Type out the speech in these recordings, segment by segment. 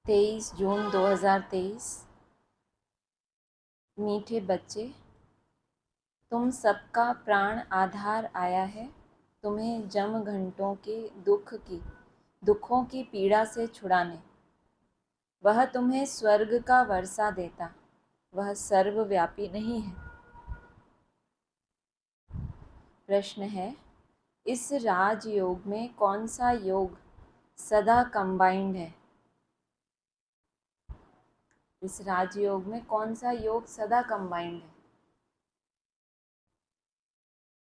23 जून 2023। मीठे बच्चे, तुम सबका प्राण आधार आया है तुम्हें जम घंटों के दुखों की पीड़ा से छुड़ाने। वह तुम्हें स्वर्ग का वर्षा देता, वह सर्वव्यापी नहीं है। प्रश्न है, इस राजयोग में कौन सा योग सदा कंबाइंड है? इस राजयोग में कौन सा योग सदा कंबाइंड है?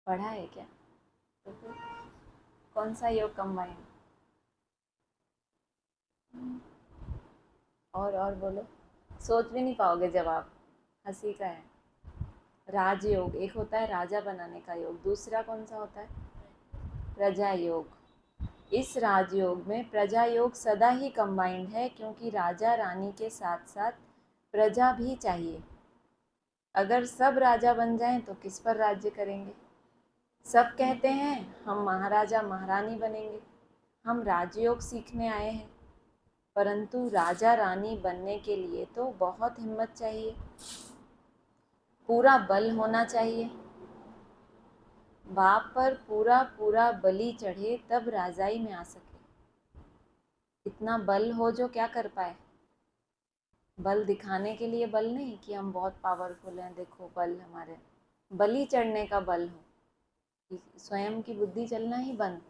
पढ़ा है क्या? तो फिर कौन सा योग कंबाइंड? और बोलो, सोच भी नहीं पाओगे जवाब, हंसी का है। राजयोग एक होता है राजा बनाने का योग, दूसरा कौन सा होता है? प्रजा योग। इस राजयोग में प्रजा योग सदा ही कंबाइंड है, क्योंकि राजा रानी के साथ साथ प्रजा भी चाहिए। अगर सब राजा बन जाएं तो किस पर राज्य करेंगे? सब कहते हैं हम महाराजा महारानी बनेंगे, हम राजयोग सीखने आए हैं, परंतु राजा रानी बनने के लिए तो बहुत हिम्मत चाहिए, पूरा बल होना चाहिए। बाप पर पूरा पूरा बलि चढ़े तब राजाई में आ सके। इतना बल हो जो क्या कर पाए? बल दिखाने के लिए बल नहीं कि हम बहुत पावरफुल हैं, देखो बल हमारे। बलि चढ़ने का बल हो कि स्वयं की बुद्धि चलना ही बंद,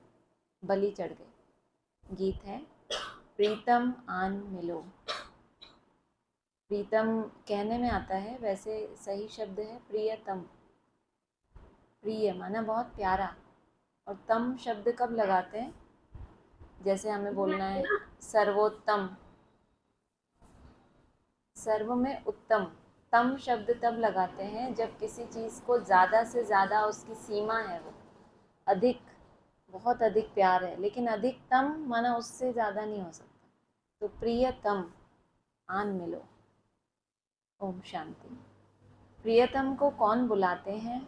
बलि चढ़ गए। गीत है, प्रीतम आन मिलो। प्रीतम कहने में आता है, वैसे सही शब्द है प्रियतम। प्रिय माना बहुत प्यारा, और तम शब्द कब लगाते हैं? जैसे हमें बोलना है सर्वोत्तम, सर्व में उत्तम। तम शब्द तब लगाते हैं जब किसी चीज़ को ज़्यादा से ज़्यादा उसकी सीमा है, वो अधिक, बहुत अधिक प्यार है, लेकिन अधिकतम माना उससे ज़्यादा नहीं हो सकता। तो प्रियतम आन मिलो। ओम शांति। प्रियतम को कौन बुलाते हैं?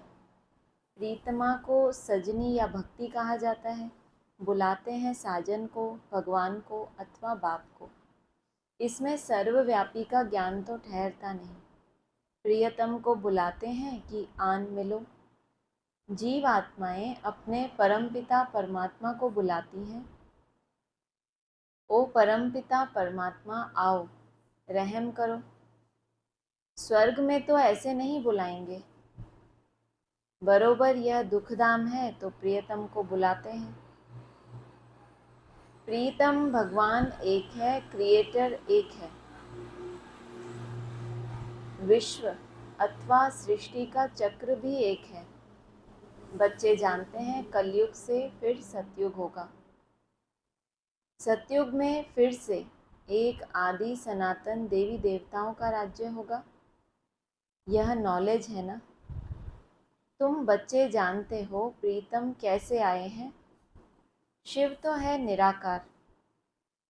प्रीतमा को सजनी या भक्ति कहा जाता है। बुलाते हैं साजन को, भगवान को अथवा बाप को। इसमें सर्वव्यापी का ज्ञान तो ठहरता नहीं। प्रियतम को बुलाते हैं कि आन मिलो। जीव आत्माएं अपने परमपिता परमात्मा को बुलाती हैं, ओ परमपिता परमात्मा आओ, रहम करो। स्वर्ग में तो ऐसे नहीं बुलाएंगे। बरोबर यह दुखधाम है तो प्रियतम को बुलाते हैं। प्रीतम भगवान एक है, क्रिएटर एक है। विश्व अथवा सृष्टि का चक्र भी एक है। बच्चे जानते हैं कलयुग से फिर सतयुग होगा। सतयुग में फिर से एक आदि सनातन देवी देवताओं का राज्य होगा। यह नॉलेज है ना? तुम बच्चे जानते हो प्रीतम कैसे आए हैं। शिव तो है निराकार,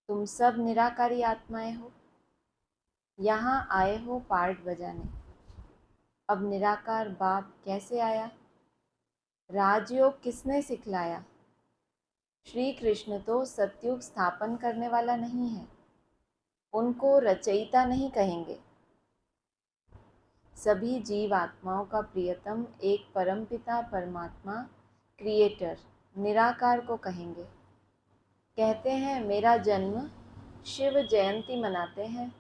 तुम सब निराकारी आत्माएं हो, यहाँ आए हो पार्ट बजाने। अब निराकार बाप कैसे आया? राजयोग किसने सिखलाया? श्री कृष्ण तो सतयुग स्थापन करने वाला नहीं है, उनको रचयिता नहीं कहेंगे। सभी जीव आत्माओं का प्रियतम एक परमपिता परमात्मा क्रिएटर निराकार को कहेंगे। कहते हैं मेरा जन्म, शिव जयंती मनाते हैं।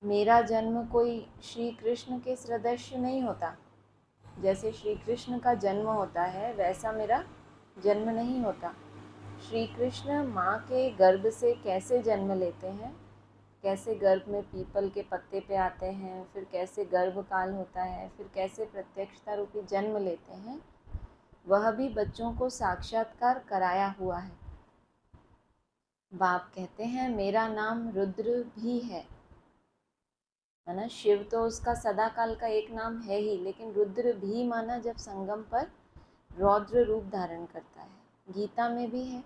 मेरा जन्म कोई श्री कृष्ण के सदृश नहीं होता। जैसे श्री कृष्ण का जन्म होता है वैसा मेरा जन्म नहीं होता। श्री कृष्ण माँ के गर्भ से कैसे जन्म लेते हैं, कैसे गर्भ में पीपल के पत्ते पे आते हैं, फिर कैसे गर्भकाल होता है, फिर कैसे प्रत्यक्षता रूपी जन्म लेते हैं, वह भी बच्चों को साक्षात्कार कराया हुआ है। बाप कहते हैं मेरा नाम रुद्र भी है ना? शिव तो उसका सदा काल का एक नाम है ही, लेकिन रुद्र भी माना जब संगम पर रौद्र रूप धारण करता है। गीता में भी है,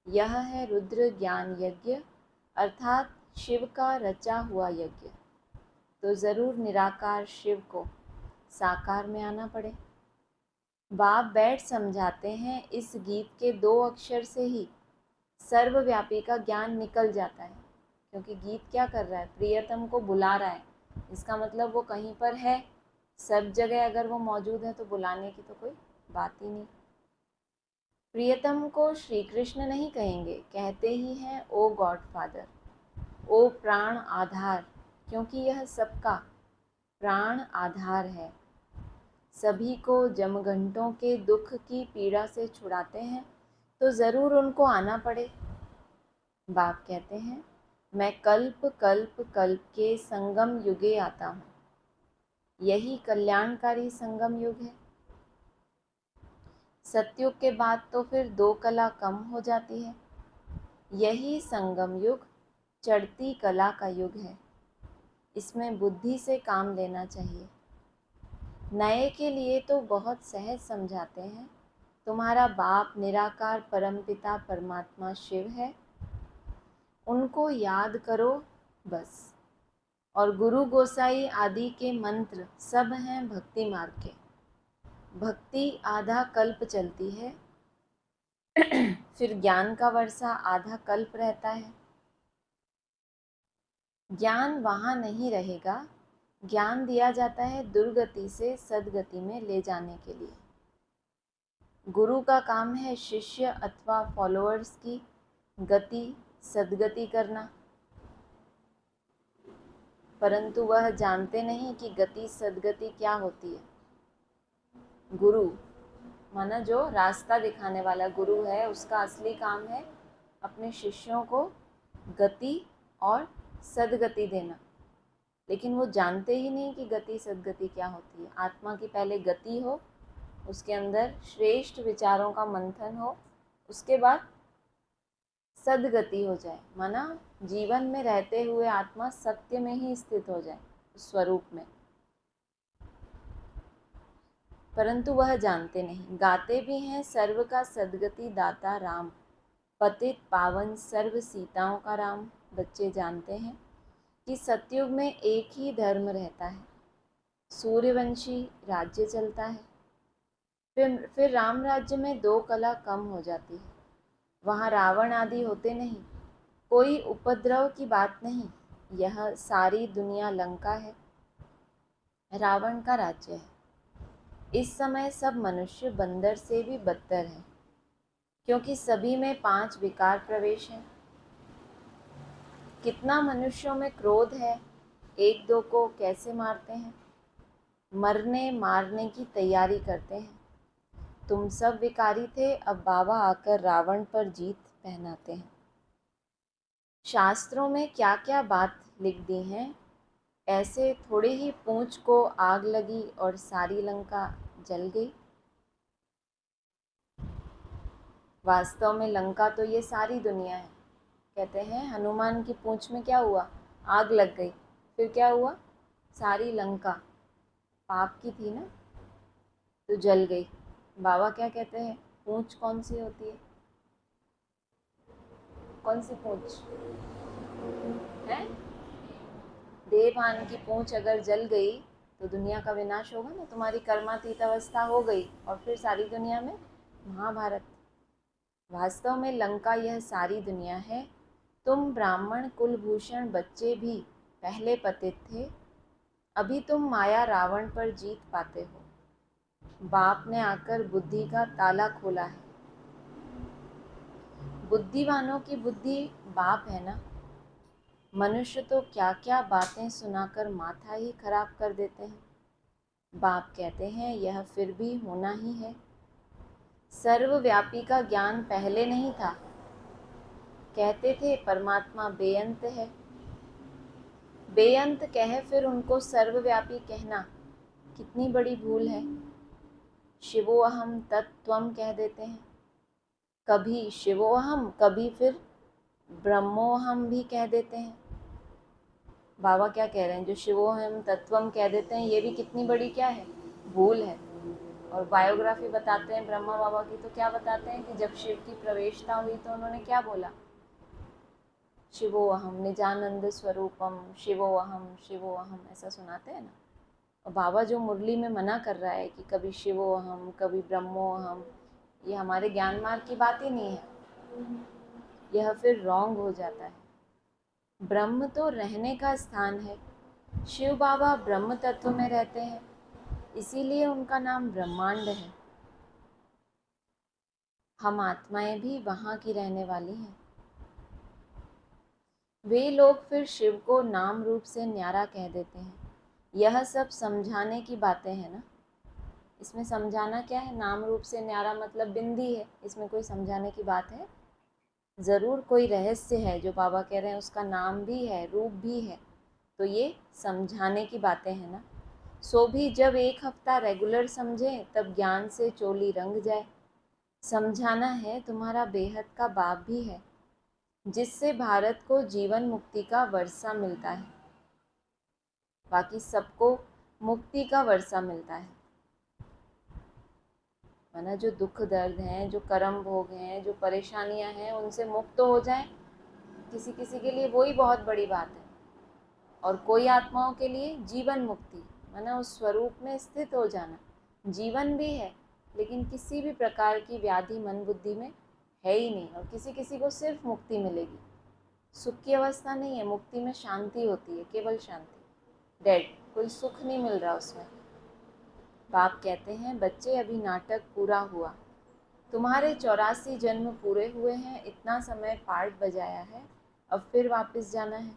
यह है रुद्र ज्ञान यज्ञ, अर्थात शिव का रचा हुआ यज्ञ। तो ज़रूर निराकार शिव को साकार में आना पड़े। बाप बैठ समझाते हैं इस गीत के 2 अक्षर से ही सर्वव्यापी का ज्ञान निकल जाता है। क्योंकि गीत क्या कर रहा है, प्रियतम को बुला रहा है। इसका मतलब वो कहीं पर है, सब जगह अगर वो मौजूद है तो बुलाने की तो कोई बात ही नहीं। प्रियतम को श्री कृष्ण नहीं कहेंगे, कहते ही हैं ओ गॉड फादर, ओ प्राण आधार, क्योंकि यह सबका प्राण आधार है। सभी को जमघंटों के दुख की पीड़ा से छुड़ाते हैं, तो ज़रूर उनको आना पड़े। बाप कहते हैं मैं कल्प कल्प कल्प के संगम युगे आता हूँ, यही कल्याणकारी संगम युग है। सतयुग के बाद तो फिर 2 कला कम हो जाती है, यही संगम युग चढ़ती कला का युग है। इसमें बुद्धि से काम लेना चाहिए। नए के लिए तो बहुत सहज समझाते हैं, तुम्हारा बाप निराकार परमपिता परमात्मा शिव है, उनको याद करो बस। और गुरु गोसाई आदि के मंत्र सब हैं भक्ति मार्ग के। भक्ति आधा कल्प चलती है, फिर ज्ञान का वर्षा आधा कल्प रहता है। ज्ञान वहाँ नहीं रहेगा, ज्ञान दिया जाता है दुर्गति से सदगति में ले जाने के लिए। गुरु का काम है शिष्य अथवा फॉलोअर्स की गति सदगति करना, परंतु वह जानते नहीं कि गति सदगति क्या होती है। गुरु माना जो रास्ता दिखाने वाला गुरु है, उसका असली काम है अपने शिष्यों को गति और सदगति देना, लेकिन वो जानते ही नहीं कि गति सदगति क्या होती है। आत्मा की पहले गति हो, उसके अंदर श्रेष्ठ विचारों का मंथन हो, उसके बाद सदगति हो जाए, माना जीवन में रहते हुए आत्मा सत्य में ही स्थित हो जाए, स्वरूप में। परंतु वह जानते नहीं। गाते भी हैं सर्व का सदगति दाता राम, पतित पावन सर्व सीताओं का राम। बच्चे जानते हैं कि सतयुग में एक ही धर्म रहता है, सूर्यवंशी राज्य चलता है। फिर राम राज्य में 2 कला कम हो जाती है, वहाँ रावण आदि होते नहीं, कोई उपद्रव की बात नहीं। यह सारी दुनिया लंका है, रावण का राज्य है। इस समय सब मनुष्य बंदर से भी बदतर हैं, क्योंकि सभी में 5 विकार प्रवेश हैं। कितना मनुष्यों में क्रोध है, एक दो को कैसे मारते हैं, मरने मारने की तैयारी करते हैं। तुम सब विकारी थे, अब बाबा आकर रावण पर जीत पहनाते हैं। शास्त्रों में क्या क्या बात लिख दी हैं, ऐसे थोड़े ही पूंछ को आग लगी और सारी लंका जल गई। वास्तव में लंका तो ये सारी दुनिया है। कहते हैं हनुमान की पूंछ में क्या हुआ, आग लग गई, फिर क्या हुआ, सारी लंका पाप की थी ना, तो जल गई। बाबा क्या कहते हैं, पूंछ कौन सी होती है, कौन सी पूंछ है, देवभान की पूंछ अगर जल गई तो दुनिया का विनाश होगा ना, तुम्हारी कर्मातीत अवस्था हो गई और फिर सारी दुनिया में महाभारत। वास्तव में लंका यह सारी दुनिया है। तुम ब्राह्मण कुलभूषण बच्चे भी पहले पतित थे, अभी तुम माया रावण पर जीत पाते हो। बाप ने आकर बुद्धि का ताला खोला है। बुद्धिवानों की बुद्धि बाप है ना। मनुष्य तो क्या क्या बातें सुनाकर माथा ही खराब कर देते हैं। बाप कहते हैं यह फिर भी होना ही है। सर्वव्यापी का ज्ञान पहले नहीं था, कहते थे परमात्मा बेअंत है। बेअंत कहे फिर उनको सर्वव्यापी कहना कितनी बड़ी भूल है। शिवोहम तत्त्वम कह देते हैं, कभी शिवोहम कभी फिर ब्रह्मोहम भी कह देते हैं। बाबा क्या कह रहे हैं, जो शिवोहम तत्वम कह देते हैं ये भी कितनी बड़ी क्या है, भूल है। और बायोग्राफी बताते हैं ब्रह्मा बाबा की, तो क्या बताते हैं कि जब शिव की प्रवेशता हुई तो उन्होंने क्या बोला, शिवोहम निजानंद स्वरूपम शिवोहम, ऐसा सुनाते हैं ना। और बाबा जो मुरली में मना कर रहा है कि कभी शिवोहम कभी ब्रह्मोहम, ये हमारे ज्ञान मार्ग की बात ही नहीं है, यह फिर रॉन्ग हो जाता है। ब्रह्म तो रहने का स्थान है। शिव बाबा ब्रह्म तत्व में रहते हैं, इसीलिए उनका नाम ब्रह्मांड है। हम आत्माएं भी वहाँ की रहने वाली हैं। वे लोग फिर शिव को नाम रूप से न्यारा कह देते हैं। यह सब समझाने की बातें हैं ना। इसमें समझाना क्या है? नाम रूप से न्यारा मतलब बिंदी है, इसमें कोई समझाने की बात है? ज़रूर कोई रहस्य है जो बाबा कह रहे हैं, उसका नाम भी है, रूप भी है, तो ये समझाने की बातें हैं ना। सो भी जब एक हफ्ता रेगुलर समझें तब ज्ञान से चोली रंग जाए। समझाना है तुम्हारा बेहद का बाप भी है, जिससे भारत को जीवन मुक्ति का वर्षा मिलता है। बाकी सबको मुक्ति का वर्षा मिलता है, माना जो दुख दर्द हैं, जो कर्म भोग हैं, जो परेशानियां हैं, उनसे मुक्त हो जाए। किसी किसी के लिए वही बहुत बड़ी बात है। और कोई आत्माओं के लिए जीवन मुक्ति, माना उस स्वरूप में स्थित हो जाना। जीवन भी है, लेकिन किसी भी प्रकार की व्याधि मन बुद्धि में है ही नहीं। और किसी किसी को सिर्फ मुक्ति मिलेगी, सुख की अवस्था नहीं है। मुक्ति में शांति होती है, केवल शांति, डेड, कोई सुख नहीं मिल रहा उसमें। बाप कहते हैं, बच्चे अभी नाटक पूरा हुआ, तुम्हारे 84 जन्म पूरे हुए हैं, इतना समय पार्ट बजाया है, अब फिर वापस जाना है।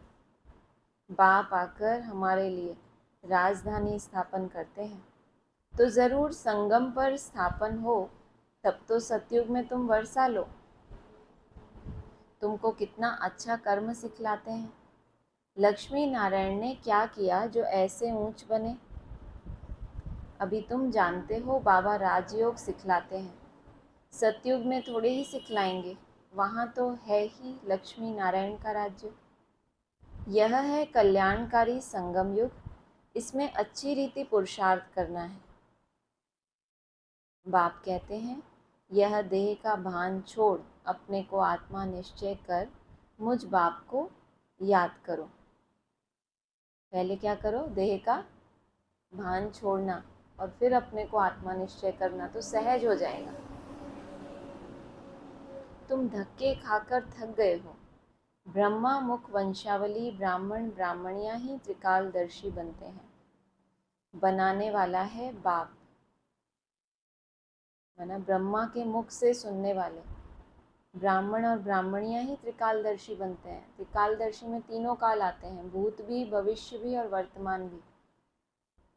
बाप आकर हमारे लिए राजधानी स्थापन करते हैं, तो ज़रूर संगम पर स्थापन हो, तब तो सतयुग में तुम वर्षा लो। तुमको कितना अच्छा कर्म सिखलाते हैं। लक्ष्मी नारायण ने क्या किया जो ऐसे ऊंच बने? अभी तुम जानते हो बाबा राजयोग सिखलाते हैं। सतयुग में थोड़े ही सिखलाएंगे, वहाँ तो है ही लक्ष्मी नारायण का राज्य। यह है कल्याणकारी संगम युग, इसमें अच्छी रीति पुरुषार्थ करना है। बाप कहते हैं, यह देह का भान छोड़ अपने को आत्मा निश्चय कर मुझ बाप को याद करो। पहले क्या करो? देह का भान छोड़ना और फिर अपने को आत्मा निश्चय करना, तो सहज हो जाएगा। तुम धक्के खाकर थक गए हो। ब्रह्मा मुख वंशावली ब्राह्मण ब्राह्मणियां ही त्रिकालदर्शी बनते हैं। बनाने वाला है बाप, माना ब्रह्मा के मुख से सुनने वाले ब्राह्मण और ब्राह्मणियां ही त्रिकालदर्शी बनते हैं। त्रिकालदर्शी में तीनों काल आते हैं, भूत भी, भविष्य भी और वर्तमान भी।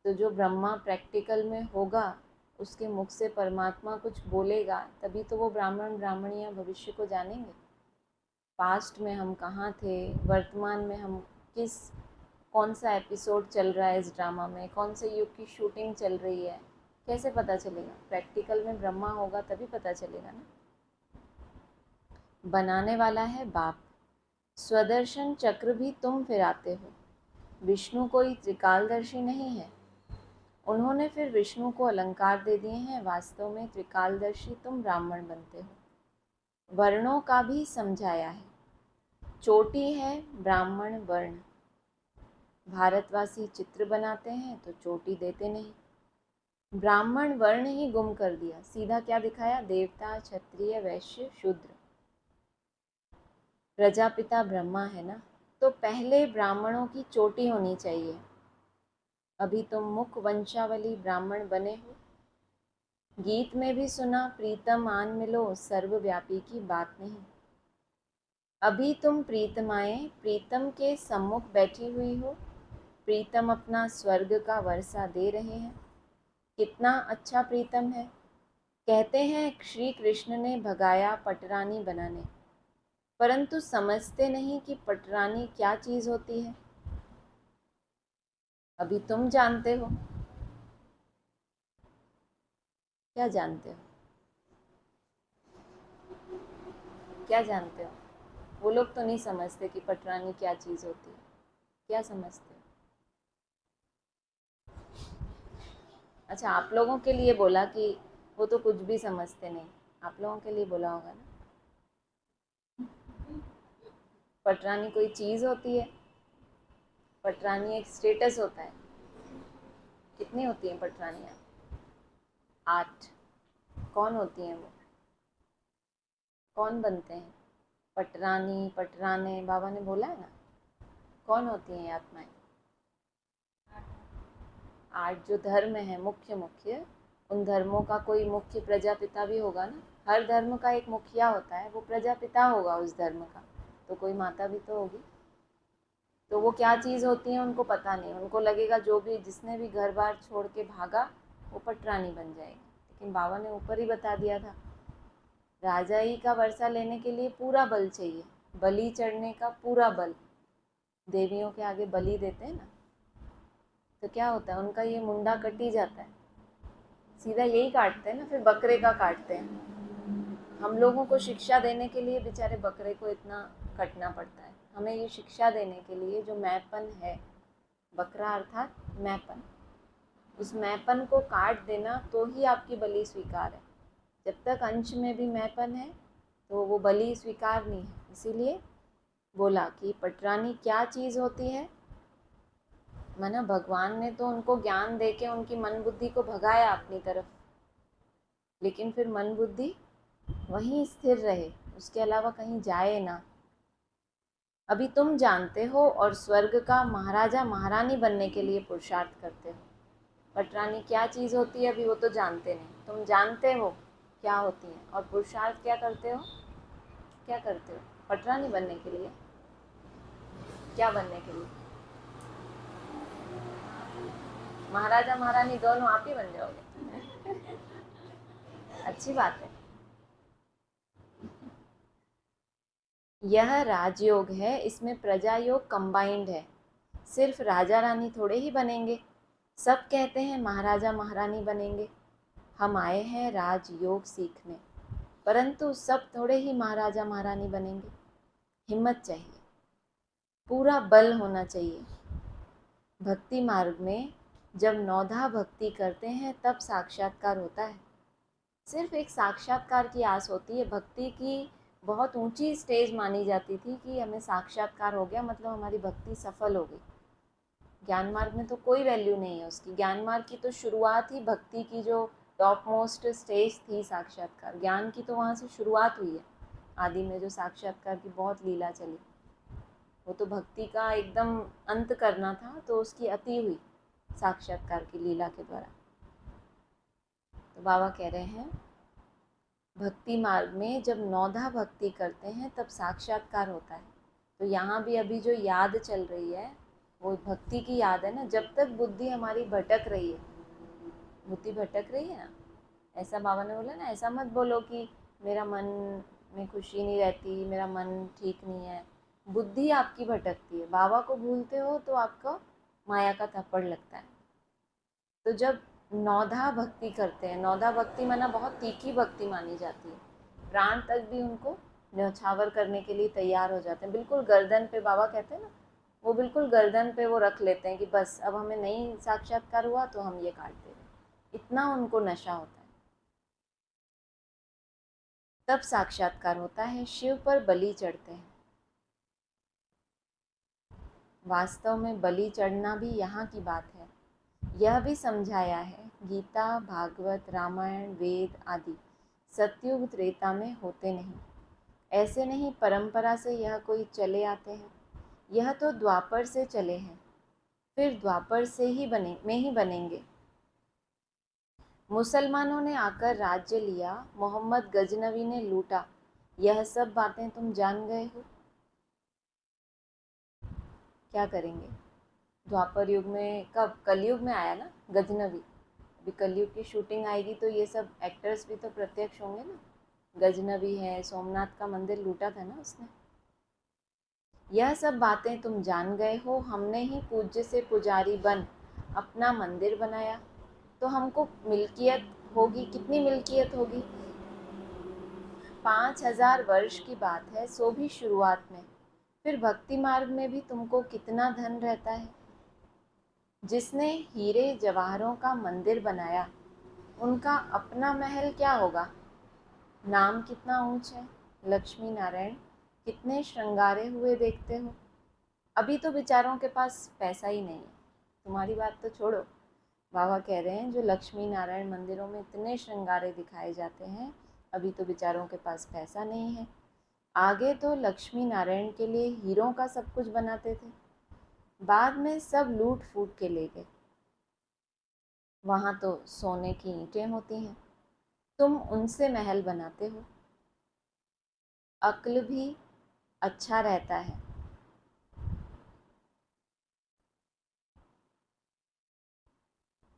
तो जो ब्रह्मा प्रैक्टिकल में होगा, उसके मुख से परमात्मा कुछ बोलेगा, तभी तो वो ब्राह्मण ब्राह्मणियां भविष्य को जानेंगे। पास्ट में हम कहाँ थे, वर्तमान में हम कौन सा एपिसोड चल रहा है इस ड्रामा में, कौन से युग की शूटिंग चल रही है, कैसे पता चलेगा? प्रैक्टिकल में ब्रह्मा होगा तभी पता चलेगा ना। बनाने वाला है बाप। स्वदर्शन चक्र भी तुम फिराते हो। विष्णु कोई त्रिकालदर्शी नहीं है, उन्होंने फिर विष्णु को अलंकार दे दिए हैं। वास्तव में त्रिकालदर्शी तुम ब्राह्मण बनते हो। वर्णों का भी समझाया है। चोटी है ब्राह्मण वर्ण। भारतवासी चित्र बनाते हैं तो चोटी देते नहीं। ब्राह्मण वर्ण ही गुम कर दिया, सीधा क्या दिखाया? देवता, क्षत्रिय, वैश्य, शूद्र। प्रजापिता ब्रह्मा है ना, तो पहले ब्राह्मणों की चोटी होनी चाहिए। अभी तुम मुख वंशावली ब्राह्मण बने हो। गीत में भी सुना, प्रीतम आन मिलो, सर्वव्यापी की बात नहीं। अभी तुम प्रीतमाएं प्रीतम के सम्मुख बैठी हुई हो। प्रीतम अपना स्वर्ग का वर्षा दे रहे हैं। कितना अच्छा प्रीतम है। कहते हैं श्री कृष्ण ने भगाया पटरानी बनाने, परंतु समझते नहीं कि पटरानी क्या चीज़ होती है। अभी तुम जानते हो। क्या जानते हो? क्या जानते हो? वो लोग तो नहीं समझते कि पटरानी क्या चीज़ होती है। क्या समझते हो? अच्छा, आप लोगों के लिए बोला कि वो तो कुछ भी समझते नहीं, आप लोगों के लिए बोला होगा ना। पटरानी कोई चीज़ होती है? पटरानी एक स्टेटस होता है। कितनी होती हैं पटरानियाँ? 8। कौन होती हैं वो? कौन बनते हैं? पटरानी, पटराने, बाबा ने बोला है ना। कौन होती हैं ये आत्माएं? 8 जो धर्म है मुख्य मुख्य, उन धर्मों का कोई मुख्य प्रजापिता भी होगा ना। हर धर्म का एक मुखिया होता है, वो प्रजापिता होगा उस धर्म का, तो कोई माता भी तो होगी। तो वो क्या चीज़ होती है उनको पता नहीं, उनको लगेगा जो भी जिसने भी घर बार छोड़ के भागा वो पटरानी बन जाएगी। लेकिन बाबा ने ऊपर ही बता दिया था, राजाई का वर्षा लेने के लिए पूरा बल चाहिए, बलि चढ़ने का पूरा बल। देवियों के आगे बलि देते हैं ना, तो क्या होता है उनका ये मुंडा कट ही जाता है, सीधा यही काटते हैं ना, फिर बकरे का काटते हैं। हम लोगों को शिक्षा देने के लिए बेचारे बकरे को इतना कटना पड़ता है, हमें ये शिक्षा देने के लिए जो मैपन है, बकरा अर्थात मैपन, उस मैपन को काट देना तो ही आपकी बलि स्वीकार है। जब तक अंश में भी मैपन है तो वो बलि स्वीकार नहीं है। इसीलिए बोला कि पटरानी क्या चीज़ होती है, माना भगवान ने तो उनको ज्ञान दे के उनकी मन बुद्धि को भगाया अपनी तरफ, लेकिन फिर मन बुद्धि वहीं स्थिर रहे, उसके अलावा कहीं जाए ना। अभी तुम जानते हो और स्वर्ग का महाराजा महारानी बनने के लिए पुरुषार्थ करते हो। पटरानी क्या चीज़ होती है अभी वो तो जानते नहीं, तुम जानते हो क्या होती है और पुरुषार्थ क्या करते हो, क्या करते हो पटरानी बनने के लिए, क्या बनने के लिए? महाराजा महारानी दोनों आप ही बन जाओगे। अच्छी बात है। यह राजयोग है, इसमें प्रजा योग कंबाइंड है, सिर्फ राजा रानी थोड़े ही बनेंगे। सब कहते हैं महाराजा महारानी बनेंगे, हम आए हैं राजयोग सीखने, परंतु सब थोड़े ही महाराजा महारानी बनेंगे। हिम्मत चाहिए, पूरा बल होना चाहिए। भक्ति मार्ग में जब नौधा भक्ति करते हैं तब साक्षात्कार होता है। सिर्फ एक साक्षात्कार की आस होती है। भक्ति की बहुत ऊंची स्टेज मानी जाती थी कि हमें साक्षात्कार हो गया मतलब हमारी भक्ति सफल हो गई। ज्ञान मार्ग में तो कोई वैल्यू नहीं है उसकी। ज्ञान मार्ग की तो शुरुआत ही भक्ति की जो टॉप मोस्ट स्टेज थी साक्षात्कार, ज्ञान की तो वहाँ से शुरुआत हुई है। आदि में जो साक्षात्कार की बहुत लीला चली, वो तो भक्ति का एकदम अंत करना था, तो उसकी अति हुई साक्षात्कार की लीला के द्वारा। तो बाबा कह रहे हैं भक्ति मार्ग में जब नौधा भक्ति करते हैं तब साक्षात्कार होता है। तो यहाँ भी अभी जो याद चल रही है वो भक्ति की याद है ना। जब तक बुद्धि हमारी भटक रही है, बुद्धि भटक रही है ना, ऐसा बाबा ने बोला ना, ऐसा मत बोलो कि मेरा मन में खुशी नहीं रहती, मेरा मन ठीक नहीं है। बुद्धि आपकी भटकती है, बाबा को भूलते हो तो आपको माया का थप्पड़ लगता है। तो जब नौधा भक्ति करते हैं, नौधा भक्ति माना बहुत तीखी भक्ति मानी जाती है, प्राण तक भी उनको न्यौछावर करने के लिए तैयार हो जाते हैं। बिल्कुल गर्दन पे, बाबा कहते हैं ना, वो बिल्कुल गर्दन पे वो रख लेते हैं कि बस अब हमें नहीं साक्षात्कार हुआ तो हम ये काट दे रहे, इतना उनको नशा होता है। तब साक्षात्कार होता है, शिव पर बलि चढ़ते हैं। वास्तव में बलि चढ़ना भी यहाँ की बात है। यह भी समझाया है, गीता भागवत रामायण वेद आदि सतयुग त्रेता में होते नहीं, ऐसे नहीं परंपरा से यह कोई चले आते हैं। यह तो द्वापर से चले हैं, फिर द्वापर से ही बनेंगे। मुसलमानों ने आकर राज्य लिया, मोहम्मद गजनवी ने लूटा, यह सब बातें तुम जान गए हो। क्या करेंगे? द्वापर युग में, कब कलयुग में आया ना गजनवी, अभी कलयुग की शूटिंग आएगी तो ये सब एक्टर्स भी तो प्रत्यक्ष होंगे ना। गजनवी है, सोमनाथ का मंदिर लूटा था ना उसने। यह सब बातें तुम जान गए हो, हमने ही पूज्य से पुजारी बन अपना मंदिर बनाया, तो हमको मिल्कियत होगी, कितनी मिल्कियत होगी? 5000 वर्ष की बात है, सो भी शुरुआत में। फिर भक्ति मार्ग में भी तुमको कितना धन रहता है। जिसने हीरे जवाहरों का मंदिर बनाया उनका अपना महल क्या होगा? नाम कितना ऊंच है, लक्ष्मी नारायण कितने श्रृंगारे हुए देखते हो। अभी तो बेचारों के पास पैसा ही नहीं है, तुम्हारी बात तो छोड़ो। बाबा कह रहे हैं जो लक्ष्मी नारायण मंदिरों में इतने श्रृंगारे दिखाए जाते हैं, अभी तो बेचारों के पास पैसा नहीं है। आगे तो लक्ष्मी नारायण के लिए हीरों का सब कुछ बनाते थे, बाद में सब लूट फूट के ले गए। वहाँ तो सोने की ईंटें होती हैं, तुम उनसे महल बनाते हो। अक्ल भी अच्छा रहता है,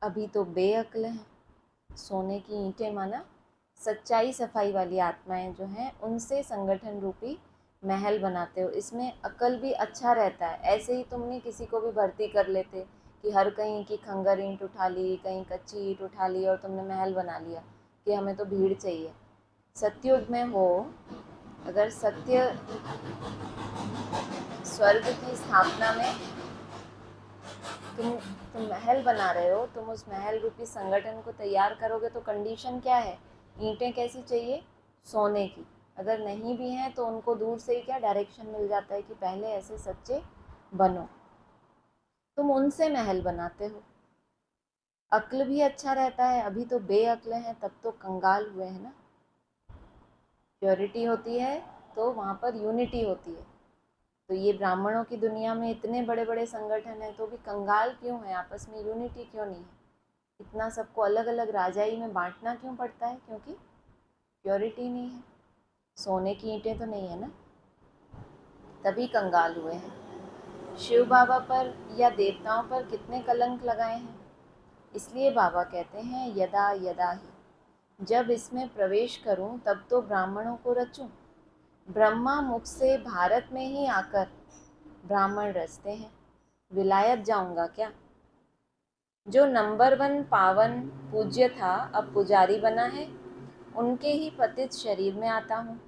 अभी तो बेअक्ल हैं। सोने की ईंटें माना सच्चाई सफाई वाली आत्माएं जो हैं, उनसे संगठन रूपी महल बनाते हो। इसमें अकल भी अच्छा रहता है। ऐसे ही तुमने किसी को भी भर्ती कर लेते कि हर कहीं की खंगर ईंट उठा ली, कहीं कच्ची ईंट उठा ली और तुमने महल बना लिया कि हमें तो भीड़ चाहिए। सतयुग में हो, अगर सत्य स्वर्ग की स्थापना में तुम तुम महल बना रहे हो, तुम उस महल रूपी संगठन को तैयार करोगे तो कंडीशन क्या है? ईंटें कैसी चाहिए? सोने की। अगर नहीं भी हैं तो उनको दूर से ही क्या डायरेक्शन मिल जाता है कि पहले ऐसे सच्चे बनो। तुम उनसे महल बनाते हो। अक्ल भी अच्छा रहता है, अभी तो बेअक्ल हैं, तब तो कंगाल हुए हैं ना। प्योरिटी होती है तो वहाँ पर यूनिटी होती है। तो ये ब्राह्मणों की दुनिया में इतने बड़े बड़े संगठन हैं तो भी कंगाल क्यों है? आपस में यूनिटी क्यों नहीं है? इतना सबको अलग अलग राजाई में बांटना क्यों पड़ता है? क्योंकि प्योरिटी नहीं है। सोने की ईंटें तो नहीं है ना, तभी कंगाल हुए हैं। शिव बाबा पर या देवताओं पर कितने कलंक लगाए हैं। इसलिए बाबा कहते हैं यदा यदा ही, जब इसमें प्रवेश करूं तब तो ब्राह्मणों को रचूं। ब्रह्मा मुख से भारत में ही आकर ब्राह्मण रचते हैं, विलायत जाऊंगा क्या? जो नंबर 1 पावन पूज्य था अब पुजारी बना है, उनके ही पतित शरीर में आता हूँ।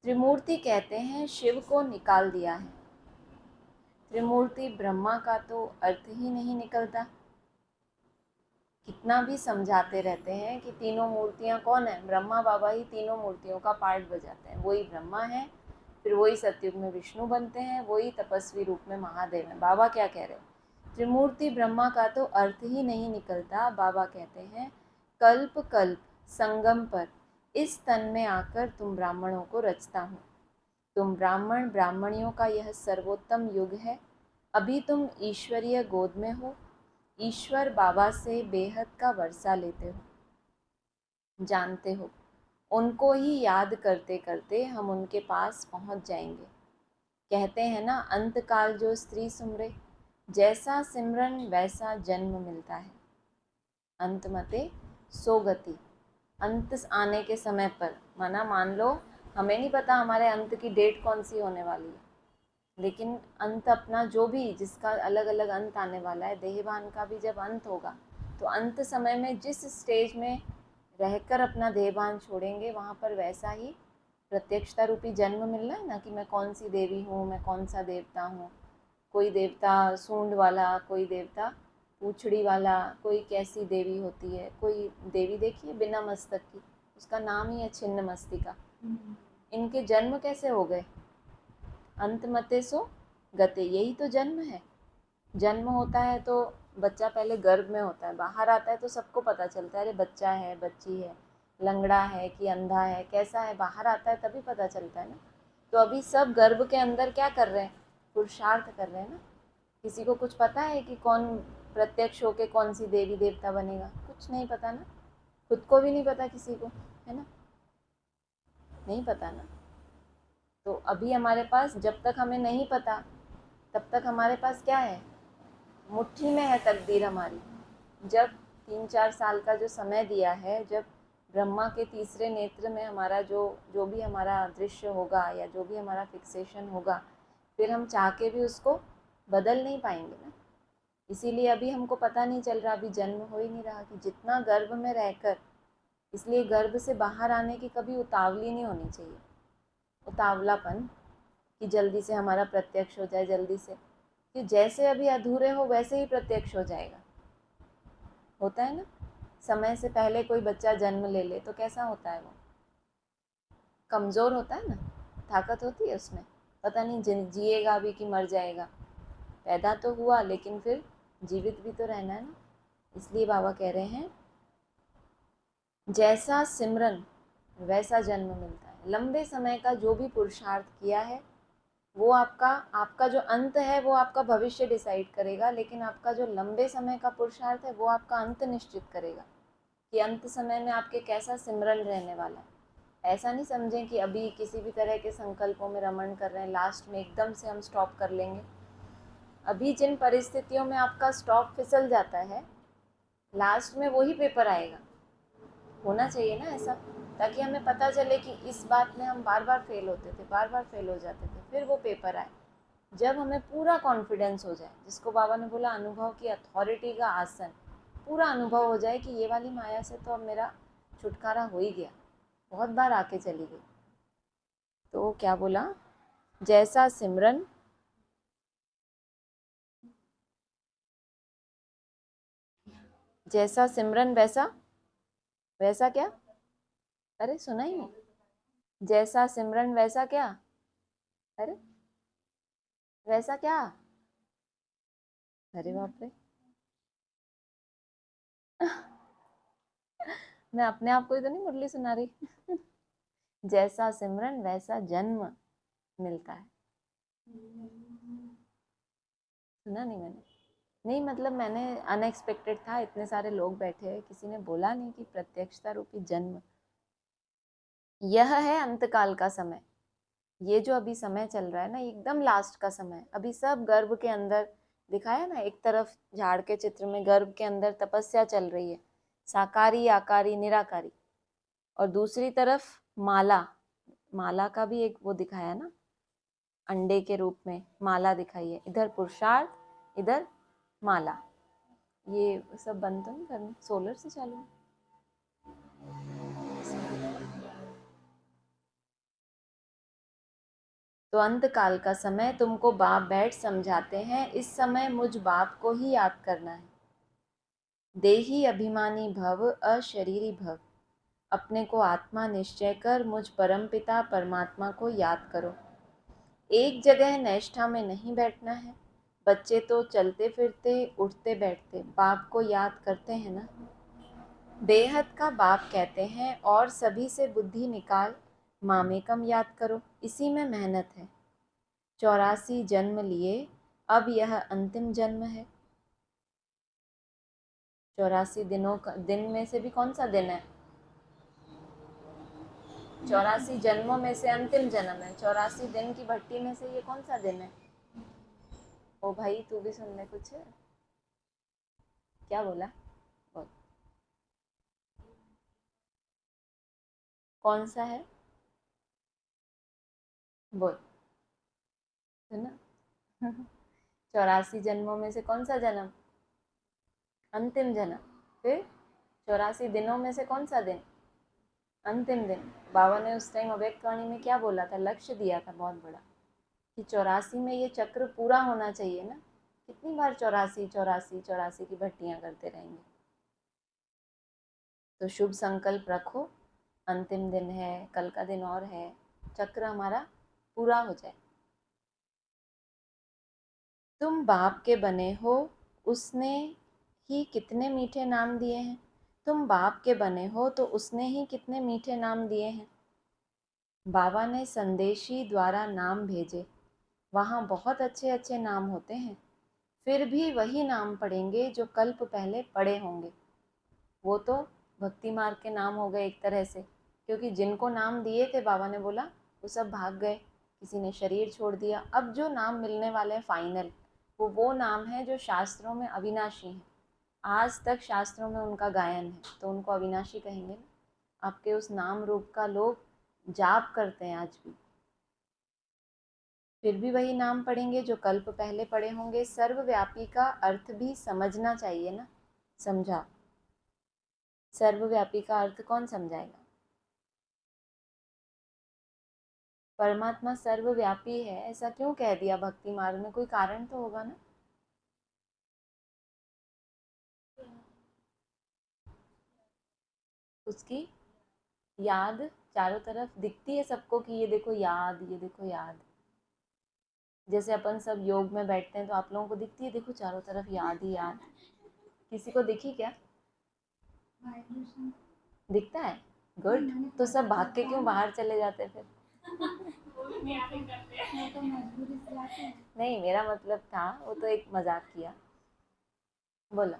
त्रिमूर्ति कहते हैं शिव को निकाल दिया है। त्रिमूर्ति ब्रह्मा का तो अर्थ ही नहीं निकलता। कितना भी समझाते रहते हैं कि तीनों मूर्तियाँ कौन है? ब्रह्मा बाबा ही तीनों मूर्तियों का पार्ट बजाते हैं। वही ब्रह्मा है, फिर वही सतयुग में विष्णु बनते हैं, वही तपस्वी रूप में महादेव हैं। बाबा क्या कह रहे हैं? त्रिमूर्ति ब्रह्मा का तो अर्थ ही नहीं निकलता। बाबा कहते हैं कल्प कल्प संगम पर इस तन में आकर तुम ब्राह्मणों को रचता हूँ। तुम ब्राह्मण ब्राह्मणियों का यह सर्वोत्तम युग है। अभी तुम ईश्वरीय गोद में हो, ईश्वर बाबा से बेहद का वर्षा लेते हो। जानते हो, उनको ही याद करते करते हम उनके पास पहुंच जाएंगे। कहते हैं ना, अंत काल जो स्त्री सुमरे, जैसा सिमरन वैसा जन्म मिलता है। अंत मते सो गति। अंत आने के समय पर, माना मान लो हमें नहीं पता हमारे अंत की डेट कौन सी होने वाली है, लेकिन अंत अपना जो भी, जिसका अलग अलग अंत आने वाला है, देहभान का भी जब अंत होगा तो अंत समय में जिस स्टेज में रहकर अपना देहभान छोड़ेंगे, वहाँ पर वैसा ही प्रत्यक्षता रूपी जन्म मिलना है ना, कि मैं कौन सी देवी हूँ, मैं कौन सा देवता हूँ। कोई देवता सूंड वाला, कोई देवता पूछड़ी वाला, कोई कैसी देवी होती है। कोई देवी देखिए बिना मस्तक की, उसका नाम ही है छिन्न मस्तिका। इनके जन्म कैसे हो गए? अंत मते सो गते, यही तो जन्म है। जन्म होता है तो बच्चा पहले गर्भ में होता है, बाहर आता है तो सबको पता चलता है अरे बच्चा है, बच्ची है, लंगड़ा है कि अंधा है, कैसा है, बाहर आता है तभी पता चलता है ना। तो अभी सब गर्भ के अंदर क्या कर रहे हैं? पुरुषार्थ कर रहे हैं ना। किसी को कुछ पता है कि कौन प्रत्यक्ष होके कौन सी देवी देवता बनेगा? कुछ नहीं पता ना, खुद को भी नहीं पता किसी को, है ना, नहीं पता ना। तो अभी हमारे पास, जब तक हमें नहीं पता तब तक हमारे पास क्या है? मुट्ठी में है तकदीर हमारी। जब 3-4 साल का जो समय दिया है, जब ब्रह्मा के तीसरे नेत्र में हमारा जो जो भी हमारा दृश्य होगा या जो भी हमारा फिक्सेशन होगा, फिर हम चाह के भी उसको बदल नहीं पाएंगे ना। इसीलिए अभी हमको पता नहीं चल रहा, अभी जन्म हो ही नहीं रहा कि जितना गर्भ में रहकर। इसलिए गर्भ से बाहर आने की कभी उतावली नहीं होनी चाहिए, उतावलापन कि जल्दी से हमारा प्रत्यक्ष हो जाए, जल्दी से, कि जैसे अभी अधूरे हो वैसे ही प्रत्यक्ष हो जाएगा। होता है ना, समय से पहले कोई बच्चा जन्म ले ले तो कैसा होता है? वो कमज़ोर होता है ना, ताकत होती है उसमें, पता नहीं जिएगा भी कि मर जाएगा। पैदा तो हुआ लेकिन फिर जीवित भी तो रहना है ना। इसलिए बाबा कह रहे हैं जैसा सिमरन वैसा जन्म मिलता है। लंबे समय का जो भी पुरुषार्थ किया है वो आपका जो अंत है वो आपका भविष्य डिसाइड करेगा, लेकिन आपका जो लंबे समय का पुरुषार्थ है वो आपका अंत निश्चित करेगा कि अंत समय में आपके कैसा सिमरन रहने वाला है। ऐसा नहीं समझें कि अभी किसी भी तरह के संकल्पों में रमण कर रहे हैं, लास्ट में एकदम से हम स्टॉप कर लेंगे। अभी जिन परिस्थितियों में आपका स्टॉप फिसल जाता है, लास्ट में वही पेपर आएगा। होना चाहिए ना ऐसा, ताकि हमें पता चले कि इस बात में हम बार बार फेल होते थे, बार बार फेल हो जाते थे, फिर वो पेपर आए जब हमें पूरा कॉन्फिडेंस हो जाए, जिसको बाबा ने बोला अनुभव की अथॉरिटी का आसन, पूरा अनुभव हो जाए कि ये वाली माया से तो अब मेरा छुटकारा हो ही गया, बहुत बार आके चली गई। तो क्या बोला, जैसा सिमरन जैसा सिमरन वैसा वैसा क्या, अरे सुना ही नहीं, जैसा सिमरन वैसा क्या, अरे वैसा क्या, अरे बाप रे मैं अपने आप को ही तो नहीं मुरली सुना रही जैसा सिमरन वैसा जन्म मिलता है। सुना नहीं मैंने, नहीं मतलब मैंने अनएक्सपेक्टेड था, इतने सारे लोग बैठे हैं, किसी ने बोला नहीं कि प्रत्यक्षता रूपी जन्म यह है अंतकाल का समय। ये जो अभी समय चल रहा है ना, एकदम लास्ट का समय। अभी सब गर्भ के अंदर दिखाया ना, एक तरफ झाड़ के चित्र में गर्भ के अंदर तपस्या चल रही है, साकारी आकारी निराकारी, और दूसरी तरफ माला, माला का भी एक वो दिखाया ना, अंडे के रूप में माला दिखाई है, इधर पुरुषार्थ इधर माला। ये सब बंद तो नहीं करना, सोलर से चालू है। तो अंत काल का समय तुमको बाप बैठ समझाते हैं, इस समय मुझ बाप को ही याद करना है। देही अभिमानी भव अशरीरी भव, अपने को आत्मा निश्चय कर मुझ परमपिता परमात्मा को याद करो। एक जगह निष्ठा में नहीं बैठना है। बच्चे तो चलते फिरते उठते बैठते बाप को याद करते हैं ना। बेहद का बाप कहते हैं और सभी से बुद्धि निकाल मामेकम याद करो, इसी में मेहनत है। 84 जन्म लिए, अब यह अंतिम जन्म है। 84 दिनों का दिन में से भी कौन सा दिन है, 84 जन्मों में से अंतिम जन्म है। 84 दिन की भट्टी में से ये कौन सा दिन है। ओ भाई तू भी सुन ले कुछ, क्या बोला, बोल कौन सा है, बोल सुना 84 जन्मों में से कौन सा जन्म, अंतिम जन्म। फिर 84 दिनों में से कौन सा दिन, अंतिम दिन। बाबा ने उस टाइम अव्यक्तवाणी में क्या बोला था, लक्ष्य दिया था बहुत बड़ा कि 84 में ये चक्र पूरा होना चाहिए ना। कितनी बार 84 84 84 की भट्टियां करते रहेंगे। तो शुभ संकल्प रखो, अंतिम दिन है, कल का दिन और है, चक्र हमारा पूरा हो जाए। तुम बाप के बने हो, उसने ही कितने मीठे नाम दिए हैं। तुम बाप के बने हो तो उसने ही कितने मीठे नाम दिए हैं। बाबा ने संदेशी द्वारा नाम भेजे, वहाँ बहुत अच्छे अच्छे नाम होते हैं, फिर भी वही नाम पढ़ेंगे जो कल्प पहले पढ़े होंगे। वो तो भक्ति मार्ग के नाम हो गए एक तरह से, क्योंकि जिनको नाम दिए थे बाबा ने बोला वो सब भाग गए, किसी ने शरीर छोड़ दिया। अब जो नाम मिलने वाले हैं फाइनल, वो नाम है जो शास्त्रों में अविनाशी हैं। आज तक शास्त्रों में उनका गायन है, तो उनको अविनाशी कहेंगे ना। आपके उस नाम रूप का लोग जाप करते हैं आज भी, फिर भी वही नाम पढ़ेंगे जो कल्प पहले पढ़े होंगे। सर्वव्यापी का अर्थ भी समझना चाहिए ना, समझा। सर्वव्यापी का अर्थ कौन समझाएगा। परमात्मा सर्वव्यापी है ऐसा क्यों कह दिया भक्ति मार्ग में, कोई कारण तो होगा ना। उसकी याद चारों तरफ दिखती है सबको कि ये देखो याद, ये देखो याद। जैसे अपन सब योग में बैठते हैं तो आप लोगों को दिखती है, देखो चारों तरफ याद ही याद। किसी को दिखी क्या, दिखता है, गुड। तो सब भाग के क्यों बाहर चले जाते हैं फिर तो मजबूरी से जाते हैं। नहीं, मेरा मतलब था, वो तो एक मजाक किया। बोलो।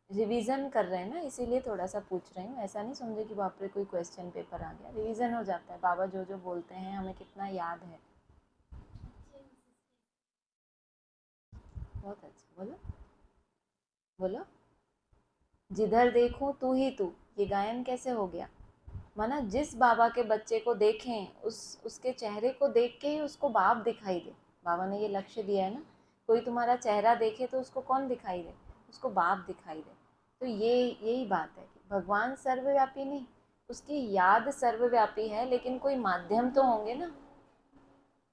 रिवीजन कर रहे हैं ना, इसीलिए थोड़ा सा पूछ रही हूँ। ऐसा नहीं समझे कि बाप रे कोई क्वेश्चन पेपर आ गया। रिवीजन हो जाता है, बाबा जो जो बोलते हैं हमें कितना याद है। बहुत अच्छा। बोलो बोलो। जिधर देखूं तू ही तू, ये गायन कैसे हो गया? माना जिस बाबा के बच्चे को देखें उसके चेहरे को देख के ही उसको बाप दिखाई दे। बाबा ने ये लक्ष्य दिया है ना, कोई तुम्हारा चेहरा देखे तो उसको कौन दिखाई दे? उसको बाप दिखाई दे। तो ये यही बात है कि भगवान सर्वव्यापी नहीं, उसकी याद सर्वव्यापी है, लेकिन कोई माध्यम तो होंगे ना,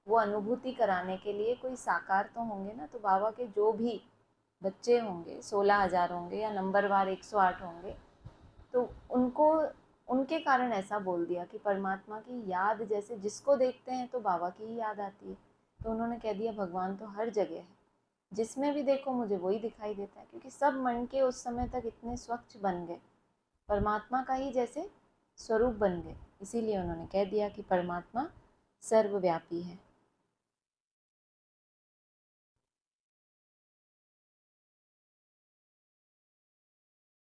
वो अनुभूति कराने के लिए कोई साकार तो होंगे ना। तो बाबा के जो भी बच्चे होंगे, 16,000 होंगे या नंबरवार 108 होंगे, तो उनको उनके कारण ऐसा बोल दिया कि परमात्मा की याद जैसे जिसको देखते हैं तो बाबा की ही याद आती है। तो उन्होंने कह दिया भगवान तो हर जगह है, जिसमें भी देखो मुझे वही दिखाई देता है, क्योंकि सब मन के उस समय तक इतने स्वच्छ बन गए, परमात्मा का ही जैसे स्वरूप बन गए। इसीलिए उन्होंने कह दिया कि परमात्मा सर्वव्यापी है।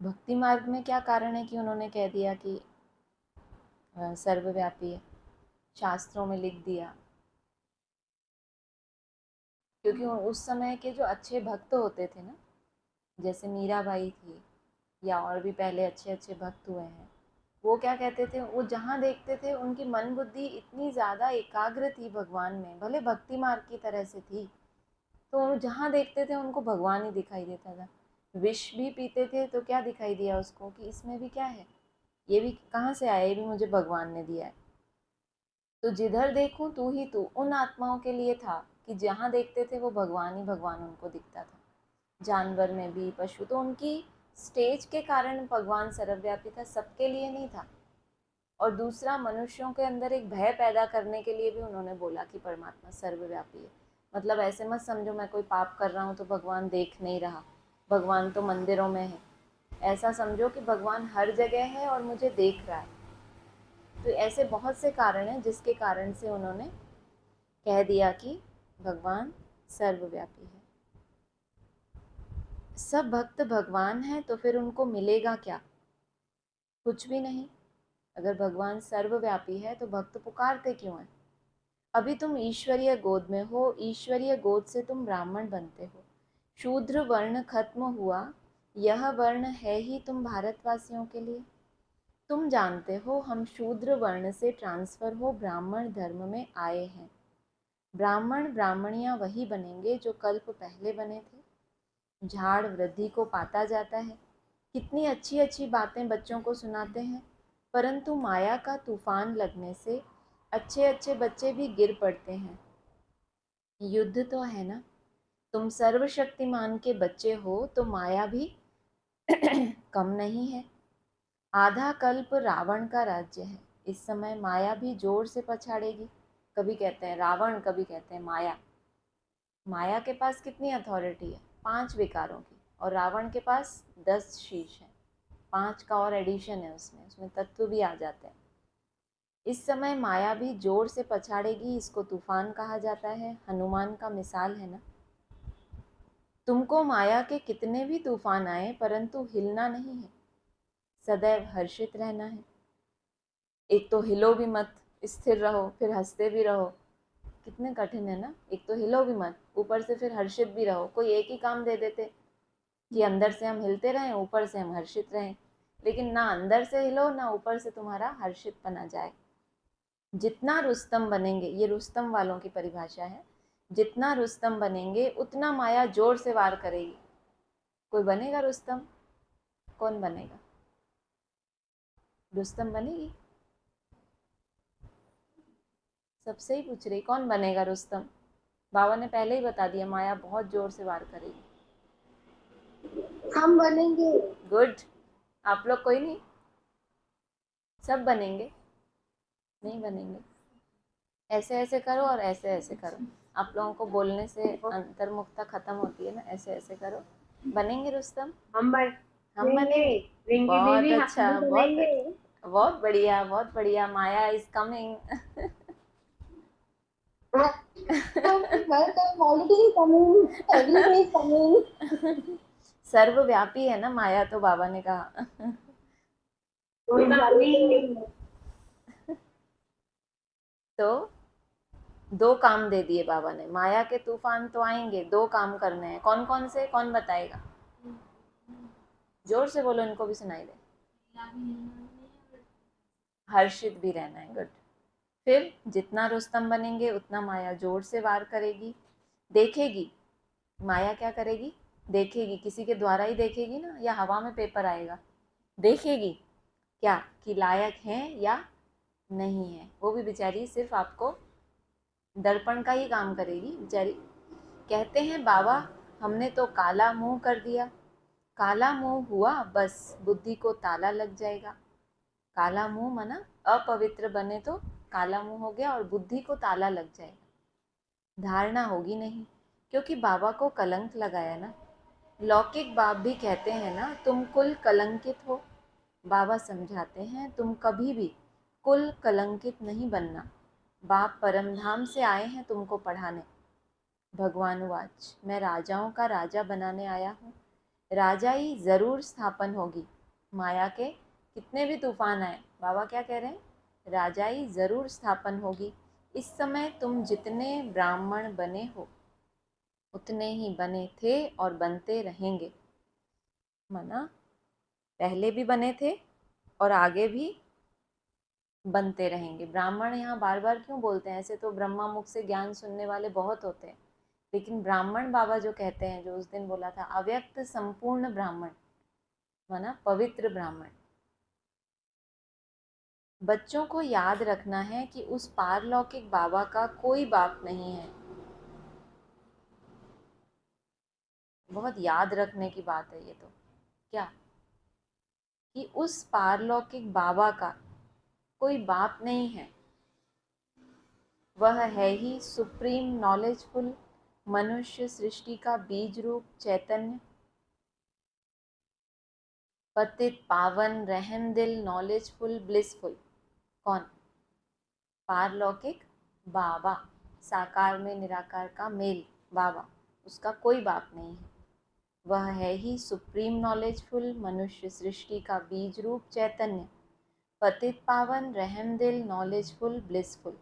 भक्ति मार्ग में क्या कारण है कि उन्होंने कह दिया कि सर्वव्यापी है, शास्त्रों में लिख दिया? क्योंकि उस समय के जो अच्छे भक्त होते थे ना, जैसे मीराबाई थी या और भी पहले अच्छे अच्छे भक्त हुए हैं, वो क्या कहते थे, वो जहाँ देखते थे उनकी मन बुद्धि इतनी ज़्यादा एकाग्र थी भगवान में, भले भक्ति मार्ग की तरह से थी, तो जहाँ देखते थे उनको भगवान ही दिखाई देता था। विष भी पीते थे तो क्या दिखाई दिया उसको कि इसमें भी क्या है, ये भी कहाँ से आया, ये भी मुझे भगवान ने दिया है। तो जिधर देखूं तू ही तू उन आत्माओं के लिए था कि जहाँ देखते थे वो भगवान ही भगवान उनको दिखता था। जानवर में भी, पशु, तो उनकी स्टेज के कारण भगवान सर्वव्यापी था, सबके लिए नहीं था। और दूसरा, मनुष्यों के अंदर एक भय पैदा करने के लिए भी उन्होंने बोला कि परमात्मा सर्वव्यापी है। मतलब ऐसे मत समझो मैं कोई पाप कर रहा हूँ तो भगवान देख नहीं रहा, भगवान तो मंदिरों में है। ऐसा समझो कि भगवान हर जगह है और मुझे देख रहा है। तो ऐसे बहुत से कारण हैं जिसके कारण से उन्होंने कह दिया कि भगवान सर्वव्यापी है। सब भक्त भगवान हैं तो फिर उनको मिलेगा क्या? कुछ भी नहीं। अगर भगवान सर्वव्यापी है तो भक्त पुकारते क्यों हैं? अभी तुम ईश्वरीय गोद में हो, ईश्वरीय गोद से तुम ब्राह्मण बनते हो, शूद्र वर्ण खत्म हुआ, यह वर्ण है ही तुम भारतवासियों के लिए। तुम जानते हो हम शूद्र वर्ण से ट्रांसफर हो ब्राह्मण धर्म में आए हैं। ब्राह्मण ब्राह्मणियाँ वही बनेंगे जो कल्प पहले बने थे। झाड़ वृद्धि को पाता जाता है, कितनी अच्छी अच्छी बातें बच्चों को सुनाते हैं, परंतु माया का तूफान लगने से अच्छे अच्छे बच्चे भी गिर पड़ते हैं। युद्ध तो है ना, तुम सर्वशक्तिमान के बच्चे हो तो माया भी कम नहीं है। आधा कल्प रावण का राज्य है, इस समय माया भी जोर से पछाड़ेगी। कभी कहते हैं रावण, कभी कहते हैं माया। माया के पास कितनी अथॉरिटी है? 5 विकारों की, और रावण के पास 10 शीश हैं। 5 का और एडिशन है उसमें, उसमें तत्व भी आ जाते हैं। इस समय माया भी जोर से पछाड़ेगी, इसको तूफान कहा जाता है, हनुमान का मिसाल है ना। तुमको माया के कितने भी तूफान आए परंतु हिलना नहीं है, सदैव हर्षित रहना है। एक तो हिलो भी मत, स्थिर रहो, फिर हंसते भी रहो, कितने कठिन है ना। एक तो हिलो भी मत, ऊपर से फिर हर्षित भी रहो। कोई एक ही काम दे देते कि अंदर से हम हिलते रहें, ऊपर से हम हर्षित रहें, लेकिन ना अंदर से हिलो ना ऊपर से तुम्हारा हर्षित बना जाए। जितना रुस्तम बनेंगे, ये रुस्तम वालों की परिभाषा है, जितना रुस्तम बनेंगे उतना माया जोर से वार करेगी। कोई बनेगा रुस्तम? कौन बनेगा? रुस्तम बनेगी? सबसे ही पूछ रही, कौन बनेगा रुस्तम? बाबा ने पहले ही बता दिया, माया बहुत जोर से वार करेगी। हम बनेंगे। गुड। आप लोग कोई नहीं? सब बनेंगे? नहीं बनेंगे। ऐसे ऐसे करो और ऐसे ऐसे करो, आप लोगों को बोलने से अंतर्मुखता खत्म होती है ना। ऐसे ऐसे करो, बनेंगे रुस्तम? हम बन हम बनेंगे। रिंकी बहुत दीदी हम अच्छा, भी बहुत बनेंगे। बहुत बढ़िया, बहुत बढ़िया। Maya is coming. Welcome, already coming, every day is coming. सर्वव्यापी है ना माया, तो बाबा ने कहा। कोई बात नहीं। तो दो काम दे दिए बाबा ने। माया के तूफान तो आएंगे, दो काम करने हैं। कौन कौन से, कौन बताएगा? जोर से बोलो, इनको भी सुनाई दे। हर्षित भी रहना है, गुड। फिर जितना रुस्तम बनेंगे उतना माया जोर से वार करेगी। देखेगी, माया क्या करेगी? देखेगी, किसी के द्वारा ही देखेगी ना, या हवा में पेपर आएगा? देखेगी क्या कि लायक है या नहीं है। वो भी बेचारी सिर्फ आपको दर्पण का ही काम करेगी बेचारी। कहते हैं बाबा, हमने तो काला मुंह कर दिया। काला मुंह हुआ बस बुद्धि को ताला लग जाएगा। काला मुंह माना अपवित्र बने तो काला मुंह हो गया, और बुद्धि को ताला लग जाएगा। धारणा होगी नहीं, क्योंकि बाबा को कलंक लगाया ना। लौकिक बाप भी कहते हैं ना, तुम कुल कलंकित हो। बाबा समझाते हैं, तुम कभी भी कुल कलंकित नहीं बनना। बाप परमधाम से आए हैं तुमको पढ़ाने। भगवानुवाच, मैं राजाओं का राजा बनाने आया हूँ। राजाई जरूर स्थापन होगी। माया के कितने भी तूफान आए, बाबा क्या कह रहे हैं? राजाई जरूर स्थापन होगी। इस समय तुम जितने ब्राह्मण बने हो उतने ही बने थे और बनते रहेंगे। माना पहले भी बने थे और आगे भी बनते रहेंगे। ब्राह्मण यहाँ बार बार क्यों बोलते हैं? ऐसे तो ब्रह्मा मुख से ज्ञान सुनने वाले बहुत होते हैं, लेकिन ब्राह्मण बाबा जो कहते हैं, जो उस दिन बोला था, अव्यक्त संपूर्ण ब्राह्मण माना पवित्र ब्राह्मण। बच्चों को याद रखना है कि उस पारलौकिक बाबा का कोई बाप नहीं है। बहुत याद रखने की बात है ये तो। क्या? कि उस पारलौकिक बाबा का कोई बाप नहीं है। वह है ही सुप्रीम नॉलेजफुल मनुष्य सृष्टि का बीज रूप चैतन्य, पतित पावन रहम दिल नॉलेजफुल ब्लिसफुल। कौन? पारलौकिक बाबा, साकार में निराकार का मेल बाबा। उसका कोई बाप नहीं है। वह है ही सुप्रीम नॉलेजफुल मनुष्य सृष्टि का बीज रूप चैतन्य, पतित पावन रहम दिल नॉलेजफुल ब्लिसफुल।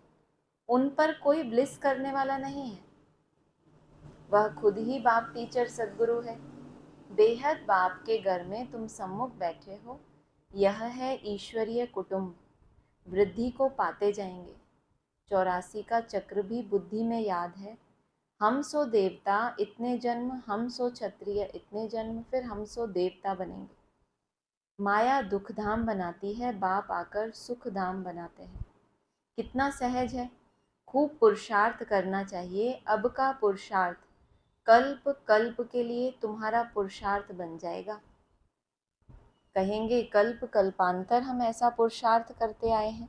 उन पर कोई ब्लिस करने वाला नहीं है। वह खुद ही बाप टीचर सदगुरु है। बेहद बाप के घर में तुम सम्मुख बैठे हो। यह है ईश्वरीय कुटुंब। वृद्धि को पाते जाएंगे। 84 का चक्र भी बुद्धि में याद है। हम सो देवता इतने जन्म, हम सो क्षत्रिय इतने जन्म, फिर हम सो देवता बनेंगे। माया दुख धाम बनाती है, बाप आकर सुख धाम बनाते हैं। कितना सहज है। खूब पुरुषार्थ करना चाहिए। अब का पुरुषार्थ कल्प कल्प के लिए तुम्हारा पुरुषार्थ बन जाएगा। कहेंगे कल्प कल्पांतर हम ऐसा पुरुषार्थ करते आए हैं।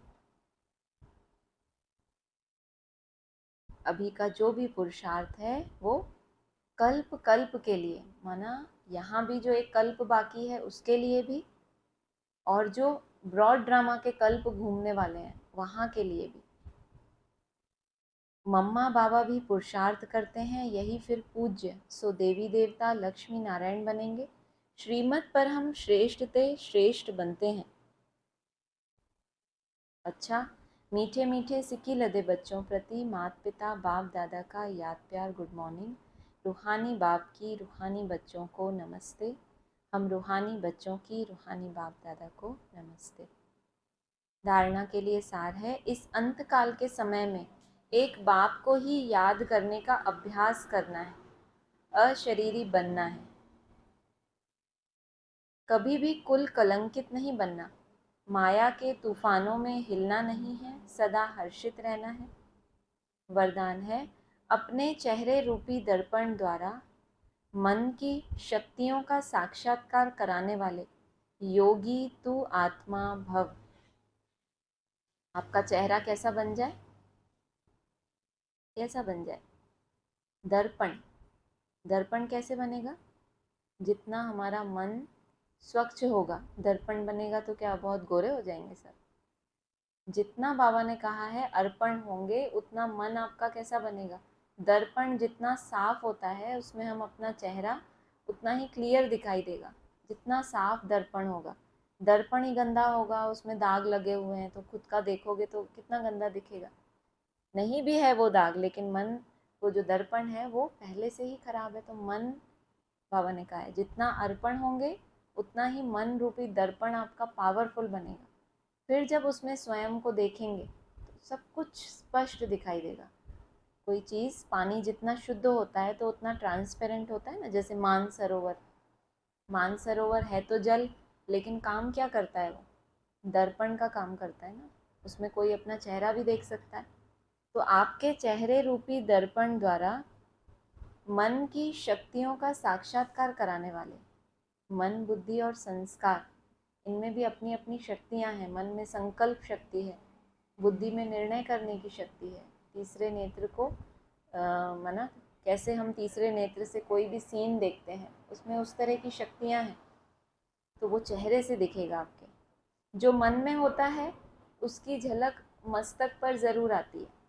अभी का जो भी पुरुषार्थ है वो कल्प कल्प के लिए, माना यहाँ भी जो एक कल्प बाकी है उसके लिए भी, और जो ब्रॉड ड्रामा के कल्प घूमने वाले हैं वहाँ के लिए भी। मम्मा बाबा भी पुरुषार्थ करते हैं, यही फिर पूज्य सो देवी देवता लक्ष्मी नारायण बनेंगे। श्रीमत पर हम श्रेष्ठ थे, श्रेष्ठ बनते हैं। अच्छा, मीठे मीठे सिक्की लदे बच्चों प्रति माता पिता बाप दादा का याद प्यार गुड मॉर्निंग। रूहानी बाप की रूहानी बच्चों को नमस्ते। हम रूहानी बच्चों की रूहानी बाप दादा को नमस्ते। धारणा के लिए सार है, इस अंतकाल के समय में एक बाप को ही याद करने का अभ्यास करना है, अशरीरी बनना है। कभी भी कुल कलंकित नहीं बनना। माया के तूफानों में हिलना नहीं है, सदा हर्षित रहना है। वरदान है, अपने चेहरे रूपी दर्पण द्वारा मन की शक्तियों का साक्षात्कार कराने वाले योगी तू आत्मा भव। आपका चेहरा कैसा बन जाए? कैसा बन जाए? दर्पण। दर्पण कैसे बनेगा? जितना हमारा मन स्वच्छ होगा, दर्पण बनेगा तो क्या बहुत गोरे हो जाएंगे सब? जितना बाबा ने कहा है अर्पण होंगे उतना मन आपका कैसा बनेगा? दर्पण जितना साफ होता है उसमें हम अपना चेहरा उतना ही क्लियर दिखाई देगा, जितना साफ दर्पण होगा। दर्पण ही गंदा होगा, उसमें दाग लगे हुए हैं, तो खुद का देखोगे तो कितना गंदा दिखेगा। नहीं भी है वो दाग, लेकिन मन, वो जो दर्पण है वो पहले से ही खराब है। तो मन, बाबा ने कहा है जितना अर्पण होंगे उतना ही मन रूपी दर्पण आपका पावरफुल बनेगा। फिर जब उसमें स्वयं को देखेंगे तो सब कुछ स्पष्ट दिखाई देगा। कोई चीज़, पानी जितना शुद्ध होता है तो उतना ट्रांसपेरेंट होता है ना, जैसे मानसरोवर। मानसरोवर है तो जल, लेकिन काम क्या करता है वो? दर्पण का काम करता है ना, उसमें कोई अपना चेहरा भी देख सकता है। तो आपके चेहरे रूपी दर्पण द्वारा मन की शक्तियों का साक्षात्कार कराने वाले, मन, बुद्धि और संस्कार, इनमें भी अपनी अपनी शक्तियां हैं। मन में संकल्प शक्ति है, बुद्धि में निर्णय करने की शक्ति है, तीसरे नेत्र को माना कैसे हम तीसरे नेत्र से कोई भी सीन देखते हैं, उसमें उस तरह की शक्तियां हैं। तो वो चेहरे से दिखेगा आपके। जो मन में होता है उसकी झलक मस्तक पर ज़रूर आती है।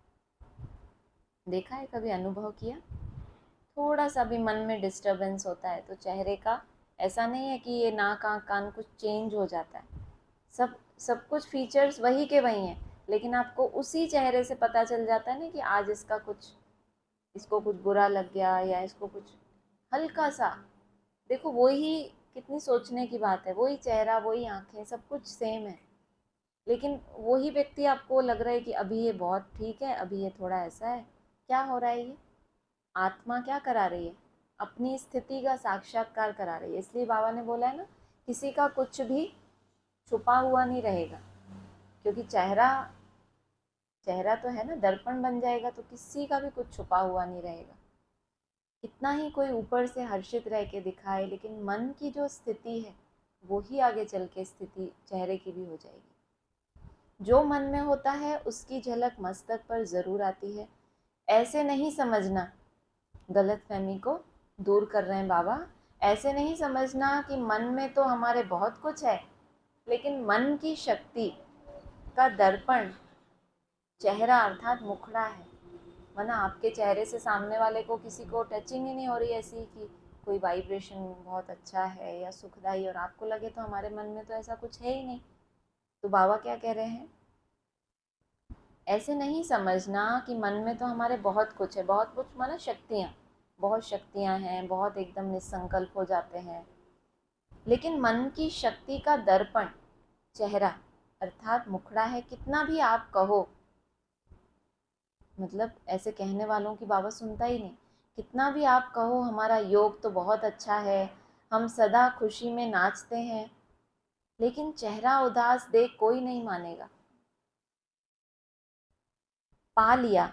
देखा है, कभी अनुभव किया? थोड़ा सा भी मन में डिस्टरबेंस होता है तो चेहरे का, ऐसा नहीं है कि ये नाक आँख कान कुछ चेंज हो जाता है, सब सब कुछ फीचर्स वही के वही हैं, लेकिन आपको उसी चेहरे से पता चल जाता है ना कि आज इसका कुछ, इसको कुछ बुरा लग गया या इसको कुछ हल्का सा। देखो वही, कितनी सोचने की बात है, वही चेहरा, वही आंखें, सब कुछ सेम है, लेकिन वही व्यक्ति आपको लग रहा है कि अभी ये बहुत ठीक है, अभी ये थोड़ा ऐसा है। क्या हो रहा है? ये आत्मा क्या करा रही है? अपनी स्थिति का साक्षात्कार करा रही है। इसलिए बाबा ने बोला है ना, किसी का कुछ भी छुपा हुआ नहीं रहेगा, क्योंकि चेहरा, चेहरा तो है ना, दर्पण बन जाएगा तो किसी का भी कुछ छुपा हुआ नहीं रहेगा। कितना ही कोई ऊपर से हर्षित रह के दिखाए, लेकिन मन की जो स्थिति है वो ही आगे चल के स्थिति चेहरे की भी हो जाएगी। जो मन में होता है उसकी झलक मस्तक पर ज़रूर आती है। ऐसे नहीं समझना, गलतफहमी को दूर कर रहे हैं बाबा। ऐसे नहीं समझना कि मन में तो हमारे बहुत कुछ है, लेकिन मन की शक्ति का दर्पण चेहरा अर्थात मुखड़ा है। वरना आपके चेहरे से सामने वाले को, किसी को टचिंग ही नहीं हो रही ऐसी कि कोई वाइब्रेशन बहुत अच्छा है या सुखदाई, और आपको लगे तो हमारे मन में तो ऐसा कुछ है ही नहीं। तो बाबा क्या कह रहे हैं? ऐसे नहीं समझना कि मन में तो हमारे बहुत कुछ है। बहुत कुछ माना शक्तियाँ, बहुत शक्तियाँ हैं, बहुत एकदम निसंकल्प हो जाते हैं, लेकिन मन की शक्ति का दर्पण चेहरा अर्थात मुखड़ा है। कितना भी आप कहो, मतलब ऐसे कहने वालों की बाबा सुनता ही नहीं। कितना भी आप कहो हमारा योग तो बहुत अच्छा है, हम सदा खुशी में नाचते हैं, लेकिन चेहरा उदास देख कोई नहीं मानेगा। पा लिया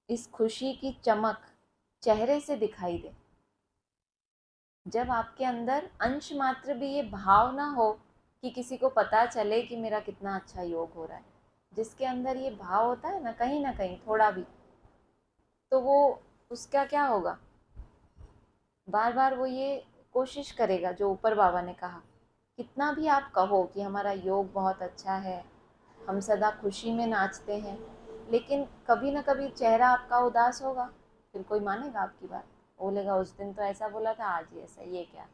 इस खुशी की चमक चेहरे से दिखाई दे। जब आपके अंदर अंश मात्र भी ये भाव ना हो कि किसी को पता चले कि मेरा कितना अच्छा योग हो रहा है, जिसके अंदर ये भाव होता है ना कहीं थोड़ा भी, तो वो, उसका क्या होगा? बार बार वो ये कोशिश करेगा जो ऊपर बाबा ने कहा। कितना भी आप कहो कि हमारा योग बहुत अच्छा है, हम सदा खुशी में नाचते हैं, लेकिन कभी ना कभी चेहरा आपका उदास होगा, फिर कोई मानेगा आपकी बात? बोलेगा उस दिन तो ऐसा बोला था, आज ही ऐसा, ये क्या?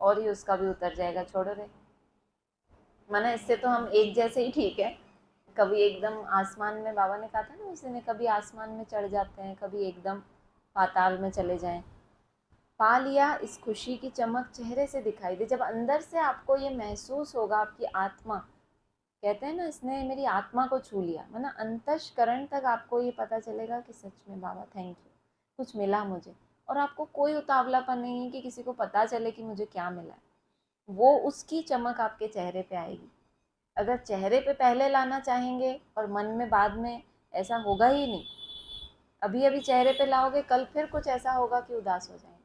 और ही उसका भी उतर जाएगा, छोड़ो रे। माना इससे तो हम एक जैसे ही ठीक है। कभी एकदम आसमान में, बाबा ने कहा था ना उस दिन, कभी आसमान में चढ़ जाते हैं, कभी एकदम पाताल में चले जाएं। पा लिया इस खुशी की चमक चेहरे से दिखाई दे। जब अंदर से आपको ये महसूस होगा, आपकी आत्मा, कहते हैं ना इसने मेरी आत्मा को छू लिया, मतलब अंतस्करण तक आपको ये पता चलेगा कि सच में बाबा थैंक यू, कुछ मिला मुझे। और आपको कोई उतावलापन नहीं है कि किसी को पता चले कि मुझे क्या मिला है। वो उसकी चमक आपके चेहरे पे आएगी। अगर चेहरे पे पहले लाना चाहेंगे और मन में बाद में, ऐसा होगा ही नहीं। अभी अभी चेहरे पे लाओगे, कल फिर कुछ ऐसा होगा कि उदास हो जाएंगे।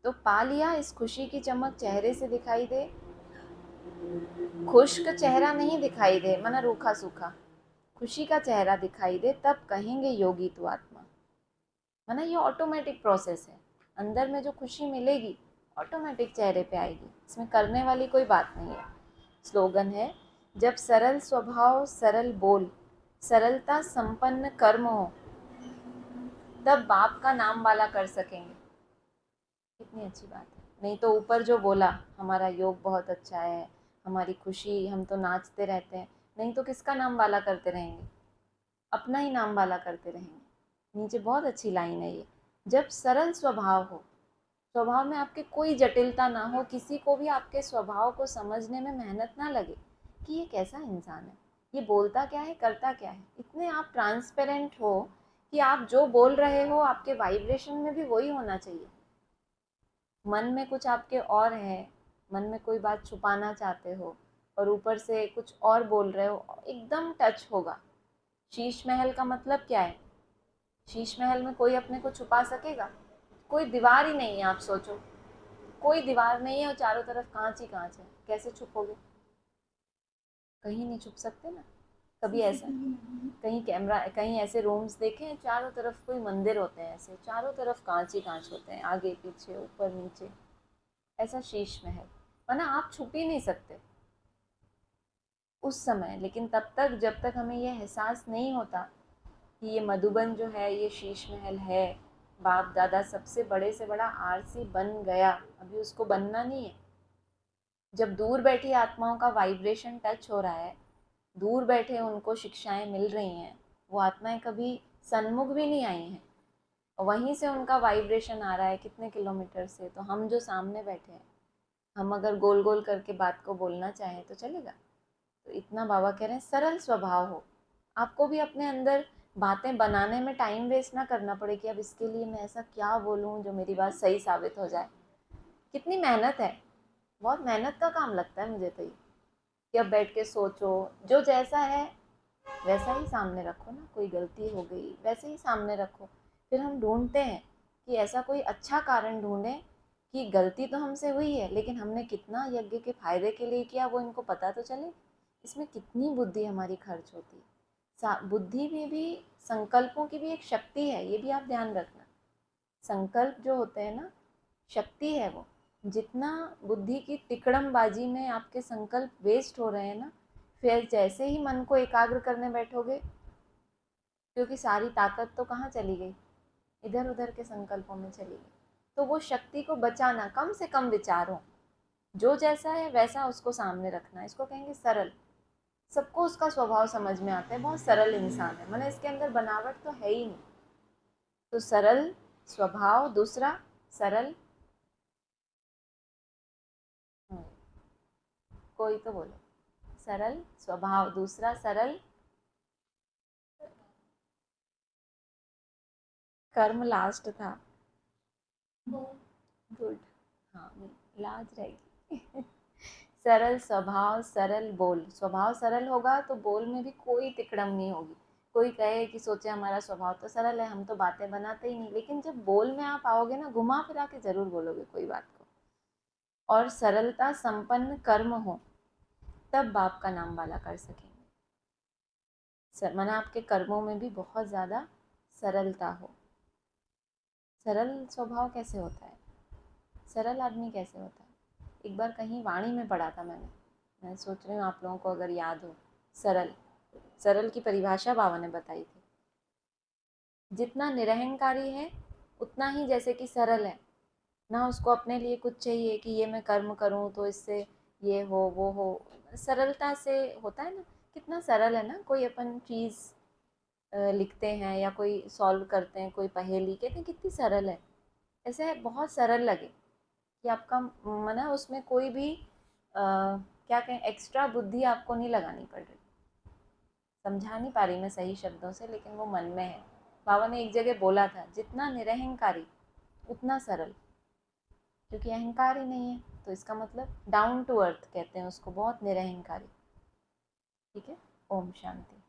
तो पा लिया इस खुशी की चमक चेहरे से दिखाई दे। खुश्क चेहरा नहीं दिखाई दे, मना रूखा सूखा, खुशी का चेहरा दिखाई दे, तब कहेंगे योगी तू आत्मा। मना ये ऑटोमेटिक प्रोसेस है, अंदर में जो खुशी मिलेगी ऑटोमेटिक चेहरे पे आएगी, इसमें करने वाली कोई बात नहीं है। स्लोगन है, जब सरल स्वभाव सरल बोल, सरलता संपन्न कर्म हो, तब बाप का नाम वाला कर सकेंगे। कितनी अच्छी बात है। नहीं तो ऊपर जो बोला हमारा योग बहुत अच्छा है, हमारी खुशी, हम तो नाचते रहते हैं, नहीं तो किसका नाम वाला करते रहेंगे? अपना ही नाम वाला करते रहेंगे। नीचे बहुत अच्छी लाइन है ये, जब सरल स्वभाव हो, स्वभाव में आपके कोई जटिलता ना हो, किसी को भी आपके स्वभाव को समझने में मेहनत ना लगे कि ये कैसा इंसान है, ये बोलता क्या है, करता क्या है। इतने आप ट्रांसपेरेंट हो कि आप जो बोल रहे हो आपके वाइब्रेशन में भी वही होना चाहिए। मन में कुछ आपके और है, मन में कोई बात छुपाना चाहते हो और ऊपर से कुछ और बोल रहे हो, एकदम टच होगा। शीश महल का मतलब क्या है? शीश महल में कोई अपने को छुपा सकेगा? कोई दीवार ही नहीं है, आप सोचो कोई दीवार नहीं है और चारों तरफ कांच ही कांच है, कैसे छुपोगे? कहीं नहीं छुप सकते ना। कभी ऐसा कहीं कैमरा, कहीं ऐसे रूम्स देखे हैं चारों तरफ कोई मंदिर होते हैं, ऐसे चारों तरफ कांच ही कांच होते हैं, आगे पीछे ऊपर नीचे, ऐसा शीश महल, वरना आप छुप ही नहीं सकते उस समय। लेकिन तब तक, जब तक हमें यह एहसास नहीं होता कि ये मधुबन जो है ये शीश महल है, बाप दादा सबसे बड़े से बड़ा आरसी बन गया, अभी उसको बनना नहीं है। जब दूर बैठी आत्माओं का वाइब्रेशन टच हो रहा है, दूर बैठे उनको शिक्षाएं मिल रही हैं, वो आत्माएं कभी सन्मुख भी नहीं आई हैं, वहीं से उनका वाइब्रेशन आ रहा है कितने किलोमीटर से। तो हम जो सामने बैठे हैं, हम अगर गोल गोल करके बात को बोलना चाहें तो चलेगा। तो इतना बाबा कह रहे हैं सरल स्वभाव हो, आपको भी अपने अंदर बातें बनाने में टाइम वेस्ट ना करना पड़े कि अब इसके लिए मैं ऐसा क्या बोलूं जो मेरी बात सही साबित हो जाए। कितनी मेहनत है, बहुत मेहनत का काम लगता है मुझे तो ये, कि अब बैठ के सोचो, जो जैसा है वैसा ही सामने रखो ना, कोई गलती हो गई वैसे ही सामने रखो। फिर हम ढूंढते हैं कि ऐसा कोई अच्छा कारण ढूंढें कि गलती तो हमसे हुई है लेकिन हमने कितना यज्ञ के फायदे के लिए किया वो इनको पता तो चले। इसमें कितनी बुद्धि हमारी खर्च होती है। बुद्धि में भी, संकल्पों की भी एक शक्ति है, ये भी आप ध्यान रखना। संकल्प जो होते हैं ना, शक्ति है वो। जितना बुद्धि की तिकड़मबाजी में आपके संकल्प वेस्ट हो रहे हैं ना, फिर जैसे ही मन को एकाग्र करने बैठोगे, क्योंकि सारी ताकत तो कहाँ चली गई, इधर उधर के संकल्पों में चली गई। तो वो शक्ति को बचाना, कम से कम विचारों, जो जैसा है वैसा उसको सामने रखना, इसको कहेंगे सरल। सबको उसका स्वभाव समझ में आता है, बहुत सरल इंसान है, मतलब इसके अंदर बनावट तो है ही नहीं। तो सरल स्वभाव, दूसरा सरल, कोई तो बोलो, सरल स्वभाव, दूसरा सरल कर्म, लास्ट था गुड, हाँ लाज रहेगी। सरल स्वभाव सरल बोल, स्वभाव सरल होगा तो बोल में भी कोई तिकड़म नहीं होगी। कोई कहे कि सोचे हमारा स्वभाव तो सरल है, हम तो बातें बनाते ही नहीं, लेकिन जब बोल में आप आओगे ना, घुमा फिरा के जरूर बोलोगे कोई बात को। और सरलता संपन्न कर्म हो, तब बाप का नाम वाला कर सकेंगे। माना आपके कर्मों में भी बहुत ज़्यादा सरलता हो। सरल स्वभाव कैसे होता है, सरल आदमी कैसे होता है? एक बार कहीं वाणी में पढ़ा था मैंने, मैं सोच रही हूँ आप लोगों को अगर याद हो। सरल, सरल की परिभाषा बाबा ने बताई थी, जितना निरहंकारी है उतना ही जैसे कि सरल है। ना उसको अपने लिए कुछ चाहिए कि ये मैं कर्म करूँ तो इससे ये हो वो हो, सरलता से होता है ना। कितना सरल है ना, कोई अपन चीज़ लिखते हैं या कोई सॉल्व करते हैं, कोई पहेली, कहते हैं कितनी सरल है। ऐसे बहुत सरल लगे कि आपका मन है, उसमें कोई भी क्या कहें, एक्स्ट्रा बुद्धि आपको नहीं लगानी पड़ रही। समझा नहीं पा रही मैं सही शब्दों से, लेकिन वो मन में है। बाबा ने एक जगह बोला था, जितना निरहंकारी उतना सरल, क्योंकि अहंकार ही नहीं है, तो इसका मतलब डाउन टू अर्थ कहते हैं उसको, बहुत निरहंकारी। ठीक है, ओम शांति।